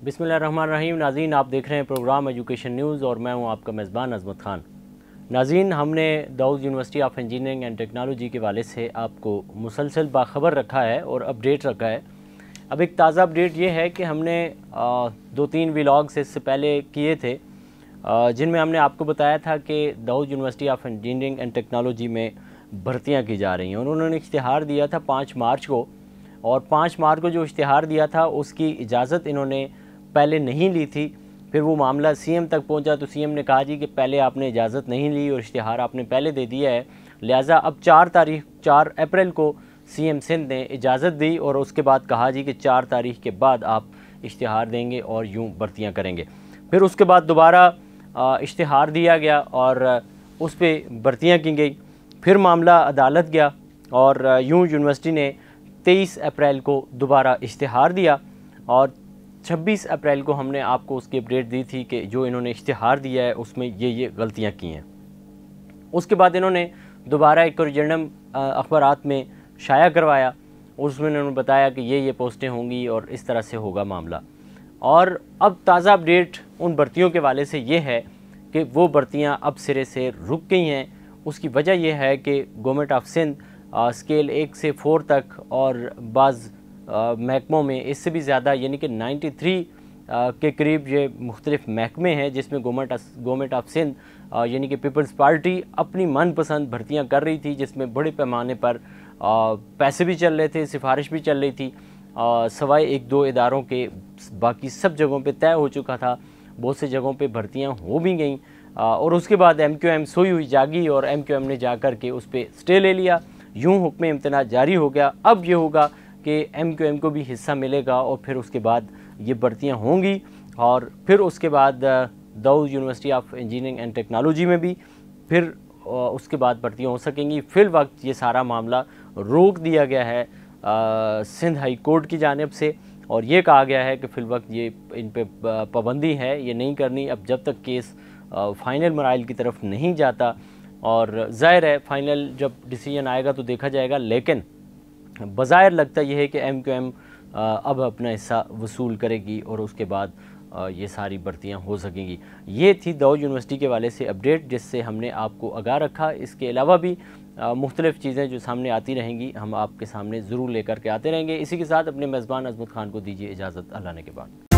बिस्मिल्लाहिर्रहमानिर्रहीम। नाज़रीन, आप देख रहे हैं प्रोग्राम एजुकेशन न्यूज़ और मैं हूं आपका मेज़बान अज़मत ख़ान। नाज़रीन, हमने Dawood university of engineering and technology के वाले से आपको मुसलसल बाखबर रखा है और अपडेट रखा है। अब एक ताज़ा अपडेट ये है कि हमने 2-3 व्लॉग्स इससे पहले किए थे जिनमें हमने आपको बताया था कि Dawood university of engineering and technology में भर्तियाँ की जा रही हैं। उन्होंने इश्तिहार दिया था 5 मार्च को, और 5 मार्च को जो इश्तिहार दिया था उसकी इजाज़त इन्होंने पहले नहीं ली थी। फिर वो मामला सीएम तक पहुंचा तो सीएम ने कहा जी कि पहले आपने इजाज़त नहीं ली और इश्तिहार आपने पहले दे दिया है, लिहाजा अब 4 अप्रैल को सीएम सिंध ने इजाज़त दी और उसके बाद कहा जी कि 4 तारीख के बाद आप इश्तिहार देंगे और यूँ भर्तियाँ करेंगे। फिर उसके बाद दोबारा इश्तिहार दिया गया और उस पर भर्तियाँ की गई। फिर मामला अदालत गया और यूँ यूनिवर्सिटी ने 23 अप्रैल को दोबारा इश्तिहार दिया और 26 अप्रैल को हमने आपको उसकी अपडेट दी थी कि जो इन्होंने इश्तिहार दिया है उसमें ये गलतियां की हैं। उसके बाद इन्होंने दोबारा एक कोरिजेंडम अखबारात में शाया करवाया, उसमें इन्होंने बताया कि ये पोस्टें होंगी और इस तरह से होगा मामला। और अब ताज़ा अपडेट उन भर्तियों के वाले से ये है कि वो भर्तियाँ अब सिरे से रुक गई हैं। उसकी वजह यह है कि गवर्नमेंट ऑफ सिंध स्केल 1 से 4 तक और बाज़ महकमों में इससे भी ज़्यादा यानी कि 93 के करीब ये मुख्तलिफ महकमे हैं जिसमें गवर्नमेंट ऑफ सिंध यानी कि पीपल्स पार्टी अपनी मनपसंद भर्तियां कर रही थी, जिसमें बड़े पैमाने पर पैसे भी चल रहे थे, सिफारिश भी चल रही थी। सवाए 1-2 इदारों के बाकी सब जगहों पे तय हो चुका था, बहुत से जगहों पे भर्तियां हो भी गईं। और उसके बाद MQM सोई हुई जागी और MQM ने जा कर के उस पर स्टे ले लिया। यूँ हुक्म इम्तना जारी हो गया। अब ये होगा कि MQM को भी हिस्सा मिलेगा और फिर उसके बाद ये भर्तियाँ होंगी और फिर उसके बाद Dawood university of engineering and technology में भी फिर उसके बाद भर्तियाँ हो सकेंगी। फिल वक्त ये सारा मामला रोक दिया गया है सिंध हाई कोर्ट की जानिब से और ये कहा गया है कि फिल वक्त ये इन पे पाबंदी है, ये नहीं करनी अब जब तक केस फ़ाइनल मराइल की तरफ नहीं जाता। और ज़ाहिर है फ़ाइनल जब डिसीजन आएगा तो देखा जाएगा, लेकिन बज़ाहिर लगता यह है कि MQM अब अपना हिस्सा वसूल करेगी और उसके बाद ये सारी भर्तियाँ हो सकेंगी। ये थी दाऊद यूनिवर्सिटी के वाले से अपडेट जिससे हमने आपको आगाह रखा। इसके अलावा भी मुख्तलिफ़ चीज़ें जो सामने आती रहेंगी हम आपके सामने ज़रूर लेकर के आते रहेंगे। इसी के साथ अपने मेज़बान अज़मत ख़ान को दीजिए इजाज़त। अल्लाह ने के बाद।